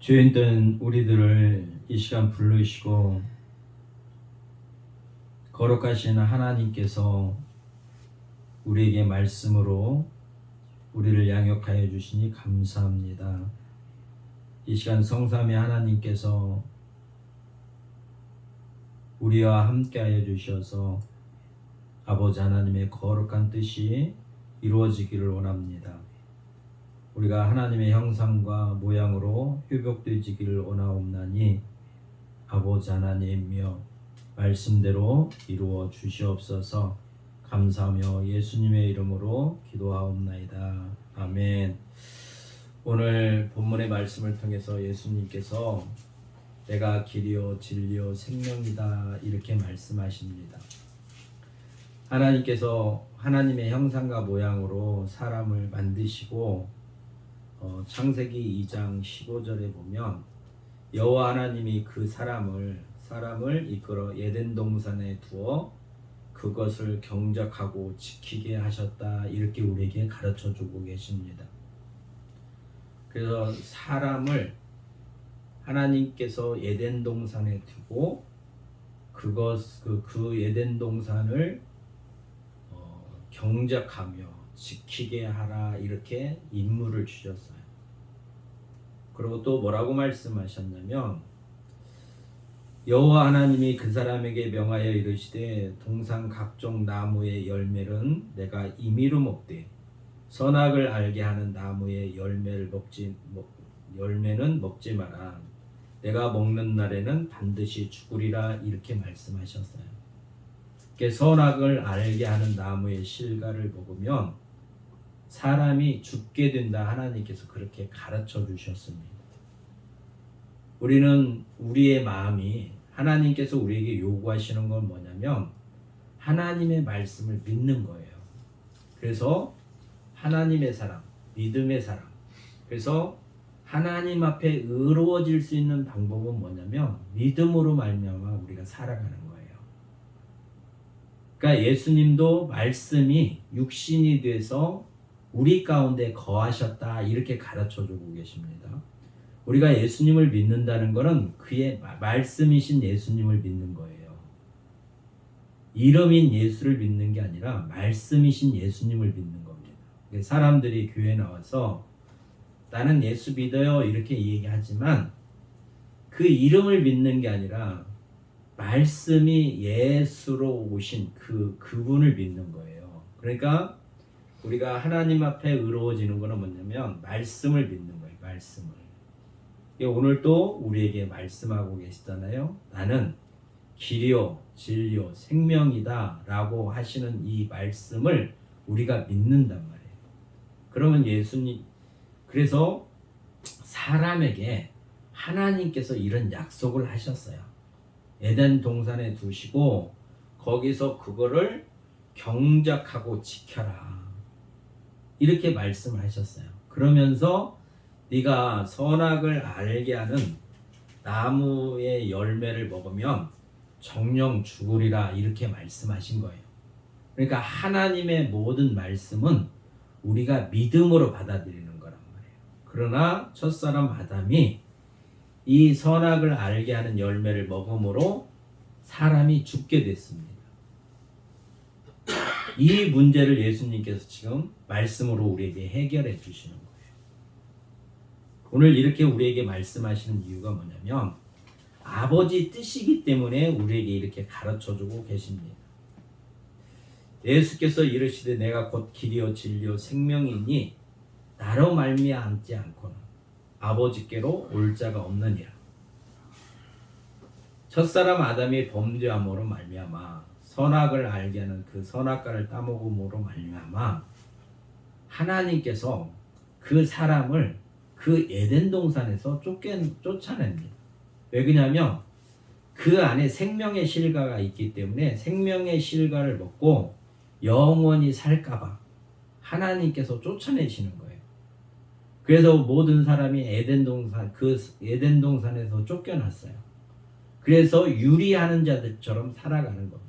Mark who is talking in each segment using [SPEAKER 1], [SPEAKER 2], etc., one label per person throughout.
[SPEAKER 1] 죄인된 우리들을 이 시간 부르시고 거룩하신 하나님께서 우리에게 말씀으로 우리를 양육하여 주시니 감사합니다. 이 시간 성삼위 하나님께서 우리와 함께하여 주셔서 아버지 하나님의 거룩한 뜻이 이루어지기를 원합니다. 우리가 하나님의 형상과 모양으로 회복되지기를 원하옵나니 아버지 하나님이여 말씀대로 이루어 주시옵소서. 감사하며 예수님의 이름으로 기도하옵나이다. 아멘. 오늘 본문의 말씀을 통해서 예수님께서 내가 길이요 진리요 생명이다 이렇게 말씀하십니다. 하나님께서 하나님의 형상과 모양으로 사람을 만드시고 창세기 2장 15절에 보면 여호와 하나님이 그 사람을 이끌어 에덴 동산에 두어 그것을 경작하고 지키게 하셨다 이렇게 우리에게 가르쳐 주고 계십니다. 그래서 사람을 하나님께서 에덴 동산에 두고 그 에덴 동산을 경작하며 지키게 하라 이렇게 임무를 주셨어요. 그리고 또 뭐라고 말씀하셨냐면 여호와 하나님이 그 사람에게 명하여 이르시되 동산 각종 나무의 열매는 내가 임의로 먹되 선악을 알게 하는 나무의 열매는 먹지 마라. 내가 먹는 날에는 반드시 죽으리라 이렇게 말씀하셨어요. 선악을 알게 하는 나무의 실과를 먹으면 사람이 죽게 된다 하나님께서 그렇게 가르쳐 주셨습니다. 우리는 우리의 마음이 하나님께서 우리에게 요구하시는 건 뭐냐면 하나님의 말씀을 믿는 거예요. 그래서 하나님의 사람, 믿음의 사람. 그래서 하나님 앞에 의로워질 수 있는 방법은 뭐냐면 믿음으로 말미암아 우리가 살아가는 거예요. 그러니까 예수님도 말씀이 육신이 돼서 우리 가운데 거하셨다 이렇게 가르쳐 주고 계십니다. 우리가 예수님을 믿는다는 것은 그의 말씀이신 예수님을 믿는 거예요. 이름인 예수를 믿는 게 아니라 말씀이신 예수님을 믿는 겁니다. 사람들이 교회에 나와서 나는 예수 믿어요 이렇게 얘기하지만 그 이름을 믿는 게 아니라 말씀이 예수로 오신 그분을 믿는 거예요. 그러니까 우리가 하나님 앞에 의로워지는 것은 뭐냐면 말씀을 믿는 거예요. 말씀을. 오늘 또 우리에게 말씀하고 계시잖아요. 나는 길이요 진리요 생명이다 라고 하시는 이 말씀을 우리가 믿는단 말이에요. 그러면 예수님 그래서 사람에게 하나님께서 이런 약속을 하셨어요. 에덴 동산에 두시고 거기서 그거를 경작하고 지켜라 이렇게 말씀하셨어요. 그러면서 네가 선악을 알게 하는 나무의 열매를 먹으면 정령 죽으리라 이렇게 말씀하신 거예요. 그러니까 하나님의 모든 말씀은 우리가 믿음으로 받아들이는 거란 말이에요. 그러나 첫사람 아담이 이 선악을 알게 하는 열매를 먹음으로 사람이 죽게 됐습니다. 이 문제를 예수님께서 지금 말씀으로 우리에게 해결해 주시는 거예요. 오늘 이렇게 우리에게 말씀하시는 이유가 뭐냐면 아버지 뜻이기 때문에 우리에게 이렇게 가르쳐주고 계십니다. 예수께서 이르시되 내가 곧 길이요 진리요 생명이니 나로 말미암지 않고는 아버지께로 올 자가 없느니라. 첫사람 아담이 범죄함으로 말미암아 선악을 알게 하는 그 선악과를 따먹음으로 말미암아 하나님께서 그 사람을 그 에덴 동산에서 쫓아냅니다. 왜 그러냐면 그 안에 생명의 실과가 있기 때문에 생명의 실과를 먹고 영원히 살까봐 하나님께서 쫓아내시는 거예요. 그래서 모든 사람이 에덴 동산에서 쫓겨났어요. 그래서 유리하는 자들처럼 살아가는 겁니다.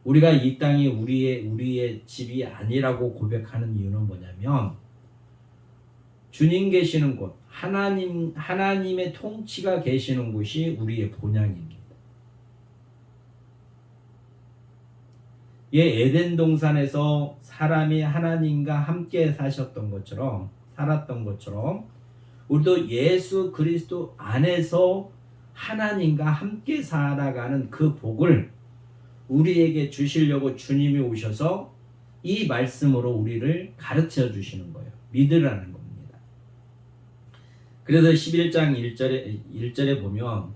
[SPEAKER 1] 우리가 이 땅이 우리의 집이 아니라고 고백하는 이유는 뭐냐면 주님 계시는 곳, 하나님의 통치가 계시는 곳이 우리의 본향입니다. 예, 에덴 동산에서 사람이 하나님과 함께 살았던 것처럼 우리도 예수 그리스도 안에서 하나님과 함께 살아가는 그 복을 우리에게 주시려고 주님이 오셔서 이 말씀으로 우리를 가르쳐 주시는 거예요. 믿으라는 겁니다. 그래서 11장 1절에 보면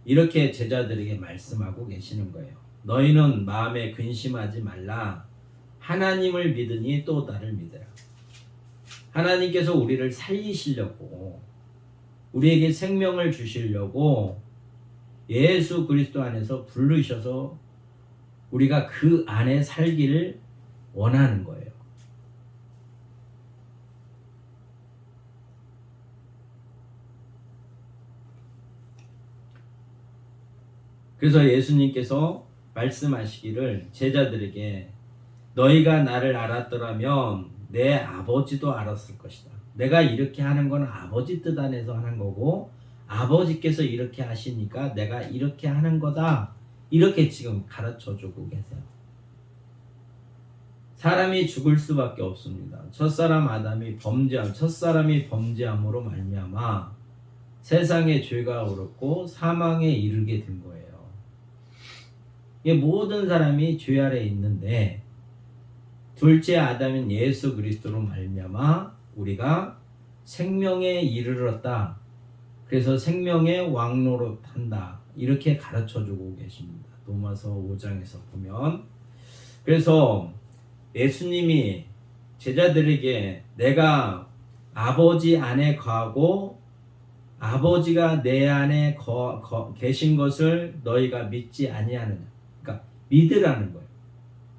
[SPEAKER 1] 이렇게 제자들에게 말씀하고 계시는 거예요. 너희는 마음에 근심하지 말라. 하나님을 믿으니 또 나를 믿으라. 하나님께서 우리를 살리시려고, 우리에게 생명을 주시려고 예수 그리스도 안에서 부르셔서 우리가 그 안에 살기를 원하는 거예요. 그래서 예수님께서 말씀하시기를 제자들에게 너희가 나를 알았더라면 내 아버지도 알았을 것이다. 내가 이렇게 하는 건 아버지 뜻 안에서 하는 거고 아버지께서 이렇게 하시니까 내가 이렇게 하는 거다. 이렇게 지금 가르쳐주고 계세요. 사람이 죽을 수밖에 없습니다. 첫사람이 범죄함으로 말미암아 세상에 죄가 옳았고 사망에 이르게 된 거예요. 모든 사람이 죄 아래 있는데 둘째 아담인 예수 그리스도로 말미암아 우리가 생명에 이르렀다. 그래서 생명의 왕노릇한다. 이렇게 가르쳐주고 계십니다. 로마서 5장에서 보면. 그래서 예수님이 제자들에게 내가 아버지 안에 거하고 아버지가 내 안에 계신 것을 너희가 믿지 아니하느냐. 그러니까 믿으라는 거예요.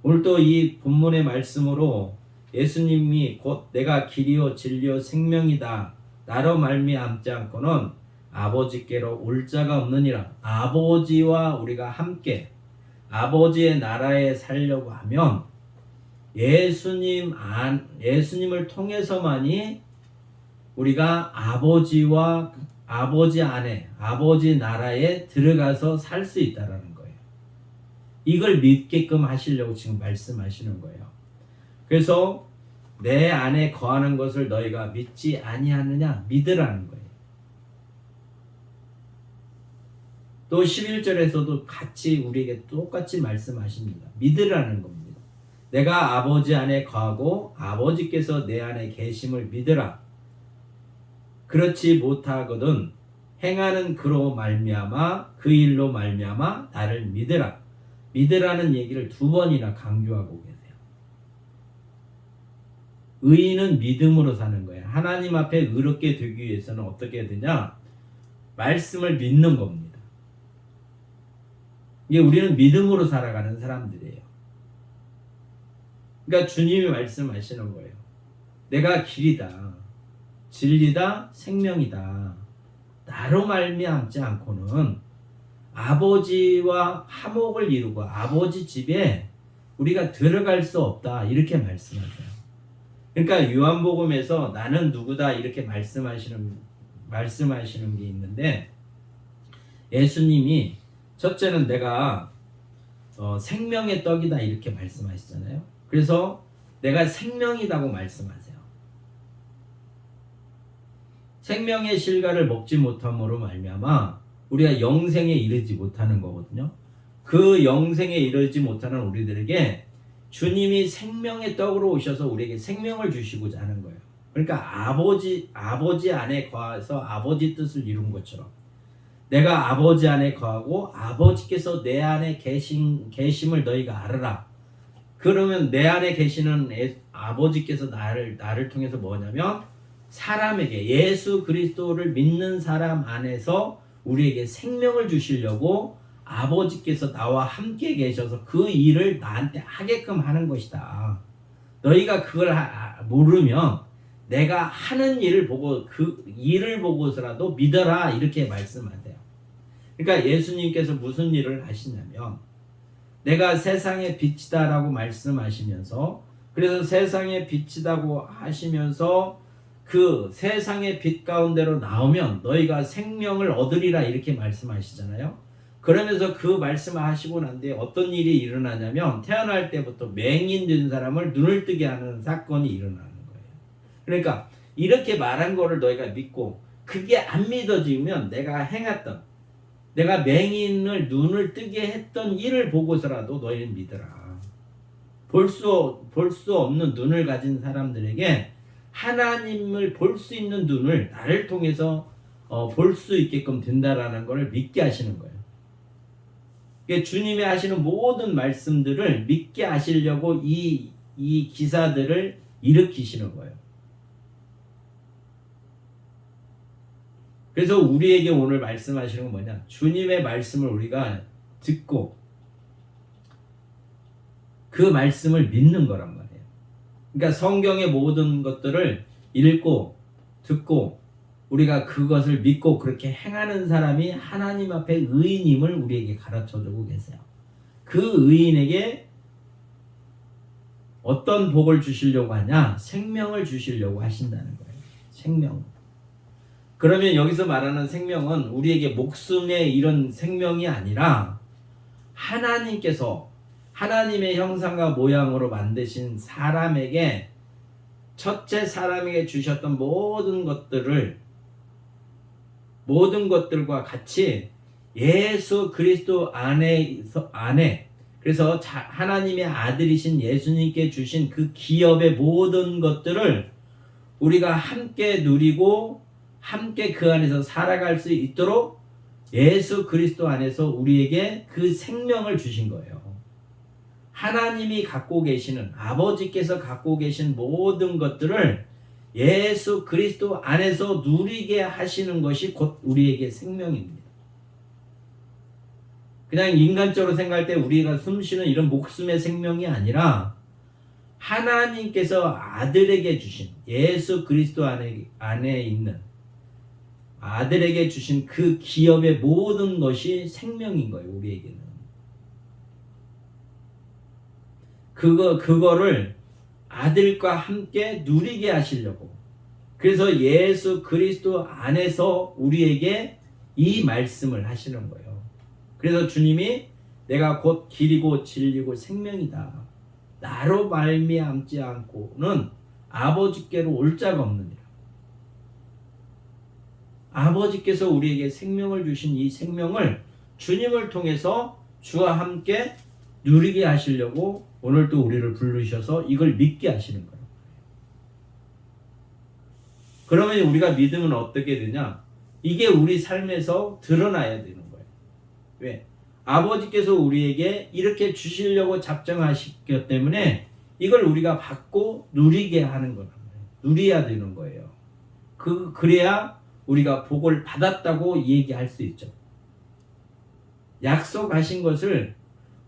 [SPEAKER 1] 오늘 또 이 본문의 말씀으로 예수님이 곧 내가 길이요 진리요 생명이다. 나로 말미암지 않고는 아버지께로 올 자가 없느니라. 아버지와 우리가 함께 아버지의 나라에 살려고 하면 예수님을 통해서만이 우리가 아버지 안에 아버지 나라에 들어가서 살 수 있다라는 거예요. 이걸 믿게끔 하시려고 지금 말씀하시는 거예요. 그래서 내 안에 거하는 것을 너희가 믿지 아니하느냐? 믿으라는 거예요. 또 11절에서도 같이 우리에게 똑같이 말씀하십니다. 믿으라는 겁니다. 내가 아버지 안에 거하고 아버지께서 내 안에 계심을 믿으라. 그렇지 못하거든 행하는 그로 말미암아 그 일로 말미암아 나를 믿으라. 믿으라는 얘기를 2번이나 강조하고 계세요. 의인은 믿음으로 사는 거예요. 하나님 앞에 의롭게 되기 위해서는 어떻게 해야 되냐? 말씀을 믿는 겁니다. 이게 우리는 믿음으로 살아가는 사람들이에요. 그러니까 주님이 말씀하시는 거예요. 내가 길이다, 진리다, 생명이다. 나로 말미암지 않고는 아버지와 화목을 이루고 아버지 집에 우리가 들어갈 수 없다. 이렇게 말씀하세요. 그러니까 요한복음에서 나는 누구다 이렇게 말씀하시는 게 있는데 예수님이 첫째는 내가 생명의 떡이다 이렇게 말씀하시잖아요. 그래서 내가 생명이라고 말씀하세요. 생명의 실과를 먹지 못함으로 말미암아 우리가 영생에 이르지 못하는 거거든요. 그 영생에 이르지 못하는 우리들에게 주님이 생명의 떡으로 오셔서 우리에게 생명을 주시고자 하는 거예요. 그러니까 아버지 안에 거해서 아버지 뜻을 이룬 것처럼 내가 아버지 안에 거하고 아버지께서 내 안에 계심을 너희가 알아라. 그러면 내 안에 계시는 아버지께서 나를 통해서 뭐냐면 사람에게 예수 그리스도를 믿는 사람 안에서 우리에게 생명을 주시려고 아버지께서 나와 함께 계셔서 그 일을 나한테 하게끔 하는 것이다. 너희가 그걸 모르면 내가 하는 일을 보고 그 일을 보고서라도 믿어라 이렇게 말씀하세요. 그러니까 예수님께서 무슨 일을 하시냐면 내가 세상의 빛이다라고 말씀하시면서 그래서 세상의 빛이다고 하시면서 그 세상의 빛 가운데로 나오면 너희가 생명을 얻으리라 이렇게 말씀하시잖아요. 그러면서 그 말씀을 하시고 난 뒤에 어떤 일이 일어나냐면 태어날 때부터 맹인 된 사람을 눈을 뜨게 하는 사건이 일어나는 거예요. 그러니까 이렇게 말한 거를 너희가 믿고 그게 안 믿어지면 내가 행했던 내가 맹인을 눈을 뜨게 했던 일을 보고서라도 너희는 믿어라. 볼 수 없는 눈을 가진 사람들에게 하나님을 볼 수 있는 눈을 나를 통해서 볼 수 있게끔 된다라는 것을 믿게 하시는 거예요. 주님이 하시는 모든 말씀들을 믿게 하시려고 이 기사들을 일으키시는 거예요. 그래서 우리에게 오늘 말씀하시는 건 뭐냐? 주님의 말씀을 우리가 듣고 그 말씀을 믿는 거란 말이에요. 그러니까 성경의 모든 것들을 읽고 듣고 우리가 그것을 믿고 그렇게 행하는 사람이 하나님 앞에 의인임을 우리에게 가르쳐주고 계세요. 그 의인에게 어떤 복을 주시려고 하냐? 생명을 주시려고 하신다는 거예요. 생명. 그러면 여기서 말하는 생명은 우리에게 목숨의 이런 생명이 아니라 하나님께서 하나님의 형상과 모양으로 만드신 사람에게 첫째 사람에게 주셨던 모든 것들과 같이 예수 그리스도 안에 그래서 하나님의 아들이신 예수님께 주신 그 기업의 모든 것들을 우리가 함께 누리고 함께 그 안에서 살아갈 수 있도록 예수 그리스도 안에서 우리에게 그 생명을 주신 거예요. 하나님이 갖고 계시는 아버지께서 갖고 계신 모든 것들을 예수 그리스도 안에서 누리게 하시는 것이 곧 우리에게 생명입니다. 그냥 인간적으로 생각할 때 우리가 숨쉬는 이런 목숨의 생명이 아니라 하나님께서 아들에게 주신 예수 그리스도 안에 있는 아들에게 주신 그 기업의 모든 것이 생명인 거예요. 우리에게는. 그거를 아들과 함께 누리게 하시려고. 그래서 예수 그리스도 안에서 우리에게 이 말씀을 하시는 거예요. 그래서 주님이 내가 곧 길이고 진리고 생명이다. 나로 말미암지 않고는 아버지께로 올 자가 없느니라. 아버지께서 우리에게 생명을 주신 이 생명을 주님을 통해서 주와 함께 누리게 하시려고 오늘도 우리를 부르셔서 이걸 믿게 하시는 거예요. 그러면 우리가 믿으면 어떻게 되냐? 이게 우리 삶에서 드러나야 되는 거예요. 왜? 아버지께서 우리에게 이렇게 주시려고 작정하셨기 때문에 이걸 우리가 받고 누리게 하는 거란 말이에요. 누려야 되는 거예요. 그래야 우리가 복을 받았다고 얘기할 수 있죠. 약속하신 것을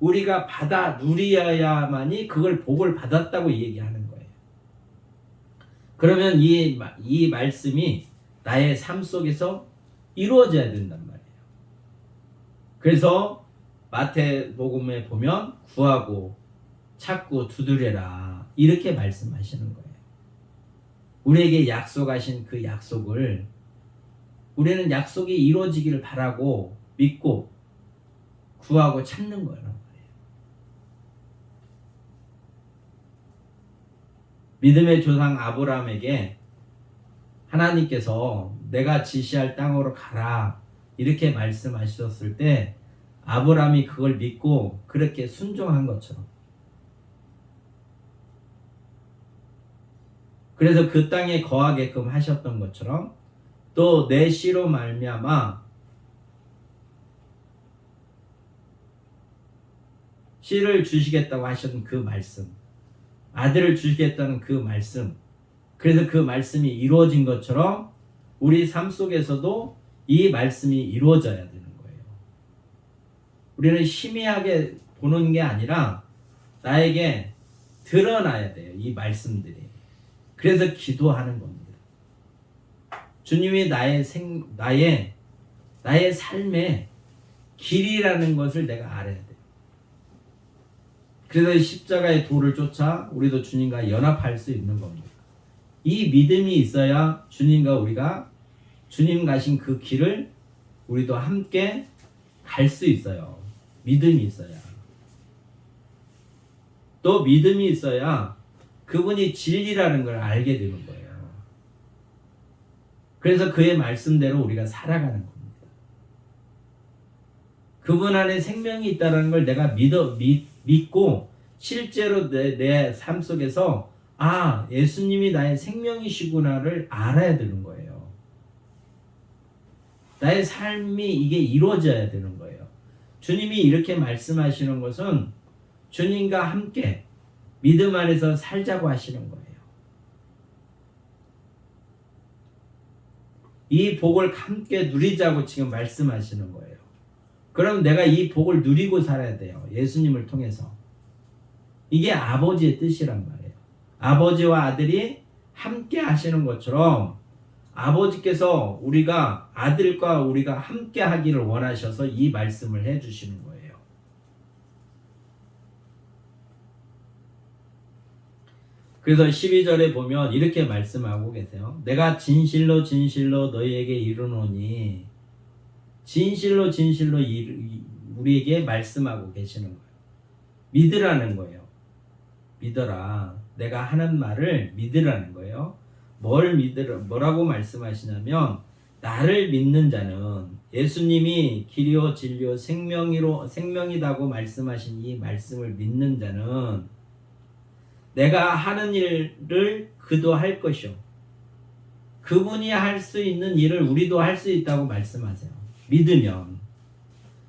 [SPEAKER 1] 우리가 받아 누려야만이 그걸 복을 받았다고 얘기하는 거예요. 그러면 이 말씀이 나의 삶 속에서 이루어져야 된단 말이에요. 그래서 마태복음에 보면 구하고 찾고 두드려라 이렇게 말씀하시는 거예요. 우리에게 약속하신 그 약속을 우리는 약속이 이루어지기를 바라고 믿고 구하고 찾는 거란 말이에요. 믿음의 조상 아브라함에게 하나님께서 내가 지시할 땅으로 가라 이렇게 말씀하셨을 때 아브라함이 그걸 믿고 그렇게 순종한 것처럼, 그래서 그 땅에 거하게끔 하셨던 것처럼 또 내 씨로 말미암아 씨를 주시겠다고 하셨던 그 말씀, 아들을 주시겠다는 그 말씀, 그래서 그 말씀이 이루어진 것처럼 우리 삶 속에서도 이 말씀이 이루어져야 되는 거예요. 우리는 희미하게 보는 게 아니라 나에게 드러나야 돼요. 이 말씀들이. 그래서 기도하는 겁니다. 주님이 나의 삶의 길이라는 것을 내가 알아야 돼요. 그래서 십자가의 도를 쫓아 우리도 주님과 연합할 수 있는 겁니다. 이 믿음이 있어야 주님과 우리가 주님 가신 그 길을 우리도 함께 갈 수 있어요. 믿음이 있어야. 또 믿음이 있어야 그분이 진리라는 걸 알게 되는 거예요. 그래서 그의 말씀대로 우리가 살아가는 겁니다. 그분 안에 생명이 있다는 걸 내가 믿고 실제로 내 삶 속에서 예수님이 나의 생명이시구나를 알아야 되는 거예요. 나의 삶이 이게 이루어져야 되는 거예요. 주님이 이렇게 말씀하시는 것은 주님과 함께 믿음 안에서 살자고 하시는 거예요. 이 복을 함께 누리자고 지금 말씀하시는 거예요. 그럼 내가 이 복을 누리고 살아야 돼요. 예수님을 통해서. 이게 아버지의 뜻이란 말이에요. 아버지와 아들이 함께 하시는 것처럼 아버지께서 우리가 아들과 우리가 함께 하기를 원하셔서 이 말씀을 해주시는 거예요. 그래서 12절에 보면 이렇게 말씀하고 계세요. 내가 진실로 진실로 너희에게 이르노니, 진실로 진실로 우리에게 말씀하고 계시는 거예요. 믿으라는 거예요. 믿어라. 내가 하는 말을 믿으라는 거예요. 뭐라고 말씀하시냐면, 나를 믿는 자는, 예수님이 길이요 진리요 생명이라고 말씀하신 이 말씀을 믿는 자는 내가 하는 일을 그도 할 것이요, 그분이 할 수 있는 일을 우리도 할 수 있다고 말씀하세요. 믿으면.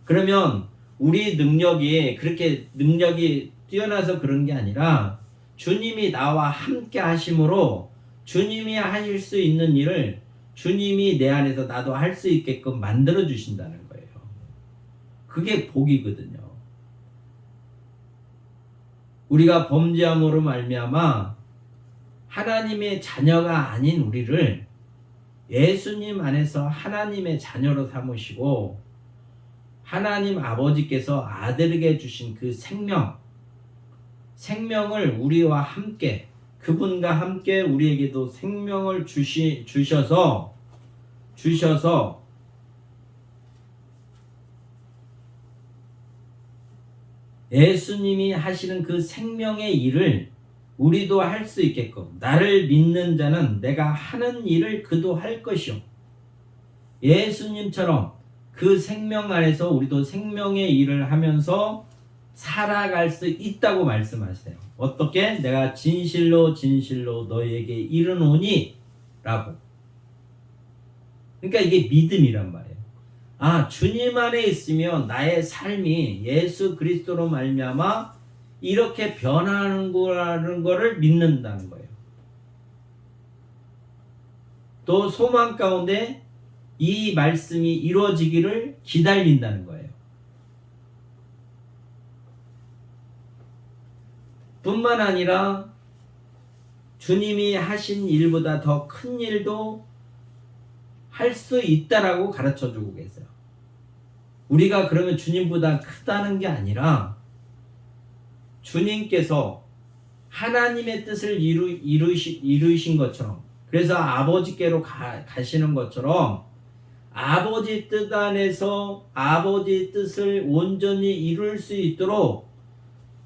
[SPEAKER 1] 그러면 우리 그렇게 능력이 뛰어나서 그런 게 아니라 주님이 나와 함께 하심으로 주님이 하실 수 있는 일을 주님이 내 안에서 나도 할 수 있게끔 만들어 주신다는 거예요. 그게 복이거든요. 우리가 범죄함으로 말미암아 하나님의 자녀가 아닌 우리를 예수님 안에서 하나님의 자녀로 삼으시고, 하나님 아버지께서 아들에게 주신 그 생명을 우리와 함께, 그분과 함께 우리에게도 생명을 주셔서 예수님이 하시는 그 생명의 일을 우리도 할 수 있게끔, 나를 믿는 자는 내가 하는 일을 그도 할 것이요, 예수님처럼 그 생명 안에서 우리도 생명의 일을 하면서 살아갈 수 있다고 말씀하세요. 어떻게? 내가 진실로 진실로 너희에게 이르노니 라고. 그러니까 이게 믿음이란 말이에요. 주님 안에 있으면 나의 삶이 예수 그리스도로 말미암아 이렇게 변하는 거라는 거를 믿는다는 거예요. 또 소망 가운데 이 말씀이 이루어지기를 기다린다는 거예요. 뿐만 아니라 주님이 하신 일보다 더 큰 일도 할 수 있다라고 가르쳐 주고 계세요. 우리가 그러면 주님보다 크다는 게 아니라 주님께서 하나님의 뜻을 이루신 것처럼, 그래서 아버지께로 가시는 것처럼 아버지 뜻 안에서 아버지 뜻을 온전히 이룰 수 있도록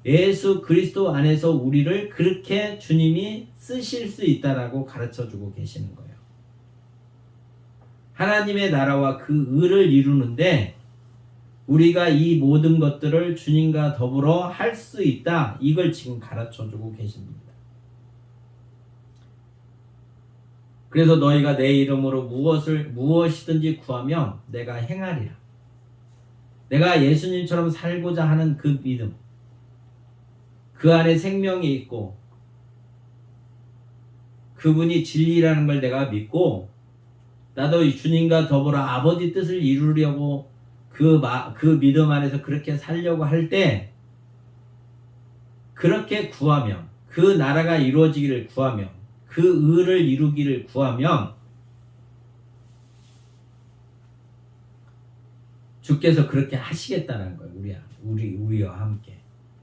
[SPEAKER 1] 예수 그리스도 안에서 우리를 그렇게 주님이 쓰실 수 있다라고 가르쳐주고 계시는 거예요. 하나님의 나라와 그 의를 이루는데 우리가 이 모든 것들을 주님과 더불어 할 수 있다, 이걸 지금 가르쳐주고 계십니다. 그래서 너희가 내 이름으로 무엇이든지 구하면 내가 행하리라. 내가 예수님처럼 살고자 하는 그 믿음, 그 안에 생명이 있고 그분이 진리라는 걸 내가 믿고, 나도 주님과 더불어 아버지 뜻을 이루려고 그 믿음 안에서 그렇게 살려고 할 때, 그렇게 구하면, 그 나라가 이루어지기를 구하면, 그 의를 이루기를 구하면 주께서 그렇게 하시겠다는 거예요. 우리와 함께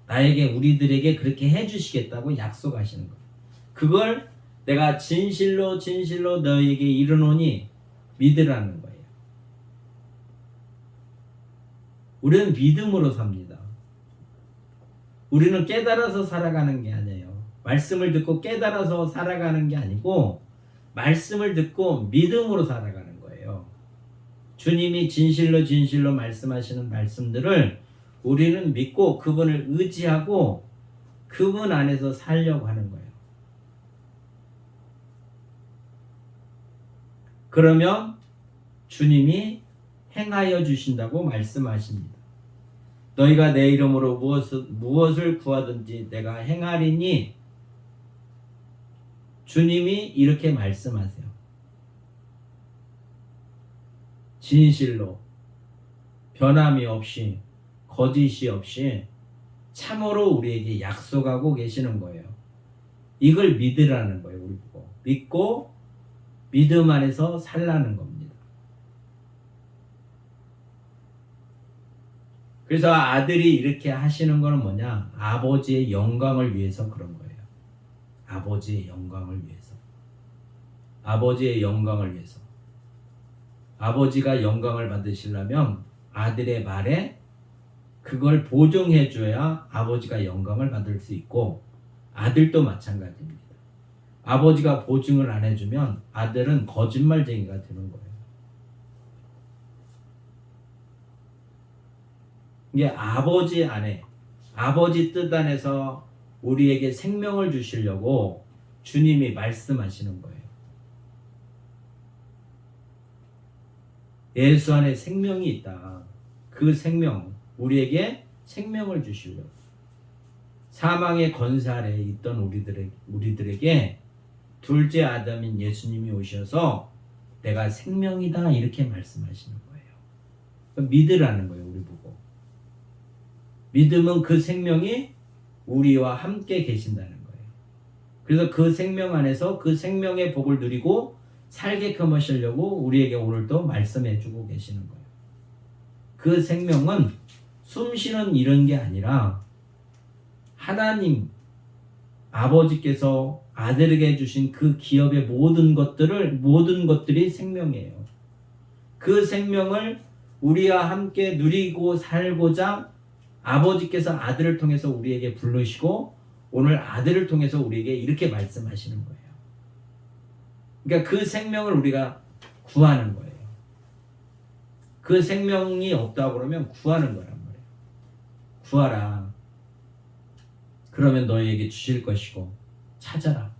[SPEAKER 1] 우리들에게 그렇게 해주시겠다고 약속하시는 거예요. 그걸 내가 진실로 진실로 너희에게 이르노니 믿으라는 거예요. 우리는 믿음으로 삽니다. 우리는 깨달아서 살아가는 게 아니에요. 말씀을 듣고 깨달아서 살아가는 게 아니고 말씀을 듣고 믿음으로 살아가는 거예요. 주님이 진실로 진실로 말씀하시는 말씀들을 우리는 믿고 그분을 의지하고 그분 안에서 살려고 하는 거예요. 그러면 주님이 행하여 주신다고 말씀하십니다. 너희가 내 이름으로 무엇을 구하든지 내가 행하리니 주님이 이렇게 말씀하세요. 진실로 변함이 없이 거짓이 없이 참으로 우리에게 약속하고 계시는 거예요. 이걸 믿으라는 거예요. 우리 보고 믿고 믿음 안에서 살라는 겁니다. 그래서 아들이 이렇게 하시는 건 뭐냐? 아버지의 영광을 위해서 그런 거예요. 아버지의 영광을 위해서. 아버지의 영광을 위해서. 아버지가 영광을 받으시려면 아들의 말에 그걸 보정해 줘야 아버지가 영광을 받을 수 있고 아들도 마찬가지입니다. 아버지가 보증을 안 해주면 아들은 거짓말쟁이가 되는 거예요. 이게 아버지 안에 아버지 뜻 안에서 우리에게 생명을 주시려고 주님이 말씀하시는 거예요. 예수 안에 생명이 있다. 그 생명, 우리에게 생명을 주시려고. 사망의 권세 아래에 있던 우리들에게 둘째 아담인 예수님이 오셔서 내가 생명이다 이렇게 말씀하시는 거예요. 믿으라는 거예요. 우리 보고. 믿음은 그 생명이 우리와 함께 계신다는 거예요. 그래서 그 생명 안에서 그 생명의 복을 누리고 살게끔 하시려고 우리에게 오늘도 말씀해 주고 계시는 거예요. 그 생명은 숨쉬는 이런 게 아니라 하나님 아버지께서 아들에게 주신 그 기업의 모든 것들이 생명이에요. 그 생명을 우리와 함께 누리고 살고자 아버지께서 아들을 통해서 우리에게 부르시고 오늘 아들을 통해서 우리에게 이렇게 말씀하시는 거예요. 그러니까 그 생명을 우리가 구하는 거예요. 그 생명이 없다고 그러면 구하는 거란 말이에요. 구하라. 그러면 너희에게 주실 것이고 찾아라.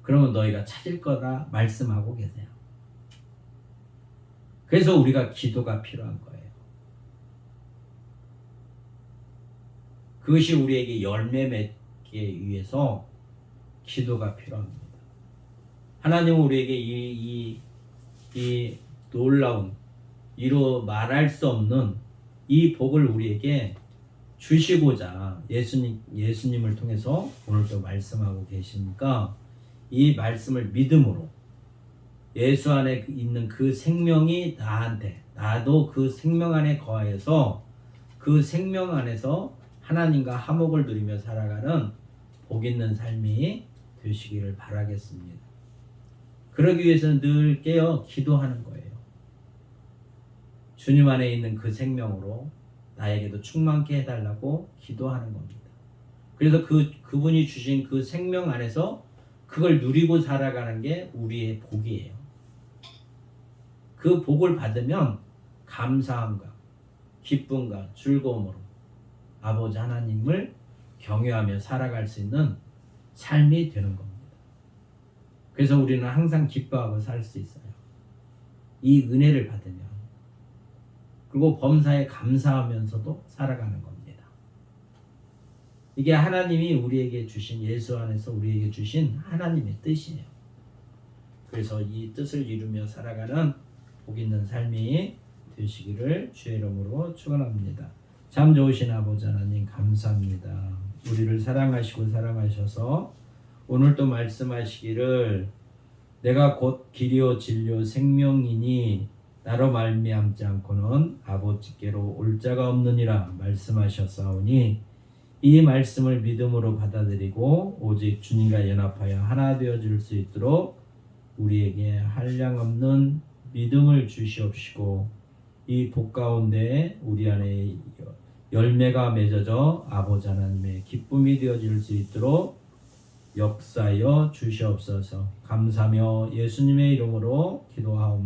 [SPEAKER 1] 그러면 너희가 찾을 거라 말씀하고 계세요. 그래서 우리가 기도가 필요한 거예요. 그것이 우리에게 열매 맺기 위해서 기도가 필요합니다. 하나님은 우리에게 이 놀라운 이로 말할 수 없는 이 복을 우리에게 주시고자 예수님을 통해서 오늘도 말씀하고 계시니까 이 말씀을 믿음으로 예수 안에 있는 그 생명이 나도 그 생명 안에 거하여서 그 생명 안에서 하나님과 화목을 누리며 살아가는 복 있는 삶이 되시기를 바라겠습니다. 그러기 위해서는 늘 깨어 기도하는 거예요. 주님 안에 있는 그 생명으로 나에게도 충만케 해달라고 기도하는 겁니다. 그래서 그분이 주신 그 생명 안에서 그걸 누리고 살아가는 게 우리의 복이에요. 그 복을 받으면 감사함과 기쁨과 즐거움으로 아버지 하나님을 경외하며 살아갈 수 있는 삶이 되는 겁니다. 그래서 우리는 항상 기뻐하고 살 수 있어요. 이 은혜를 받으면. 그리고 범사에 감사하면서도 살아가는 겁니다. 이게 하나님이 우리에게 주신 예수 안에서 우리에게 주신 하나님의 뜻이에요. 그래서 이 뜻을 이루며 살아가는 복 있는 삶이 되시기를 주의 이름으로 축원합니다. 참 좋으신 아버지 하나님 감사합니다. 우리를 사랑하시고 사랑하셔서 오늘도 말씀하시기를 내가 곧 길이요 진리요 생명이니 나로 말미암지 않고는 아버지께로 올 자가 없느니라 말씀하셨사오니 이 말씀을 믿음으로 받아들이고 오직 주님과 연합하여 하나 되어질 수 있도록 우리에게 한량없는 믿음을 주시옵시고 이 복 가운데 우리 안에 열매가 맺어져 아버지 하나님의 기쁨이 되어질 수 있도록 역사하여 주시옵소서. 감사하며 예수님의 이름으로 기도하옵나이다.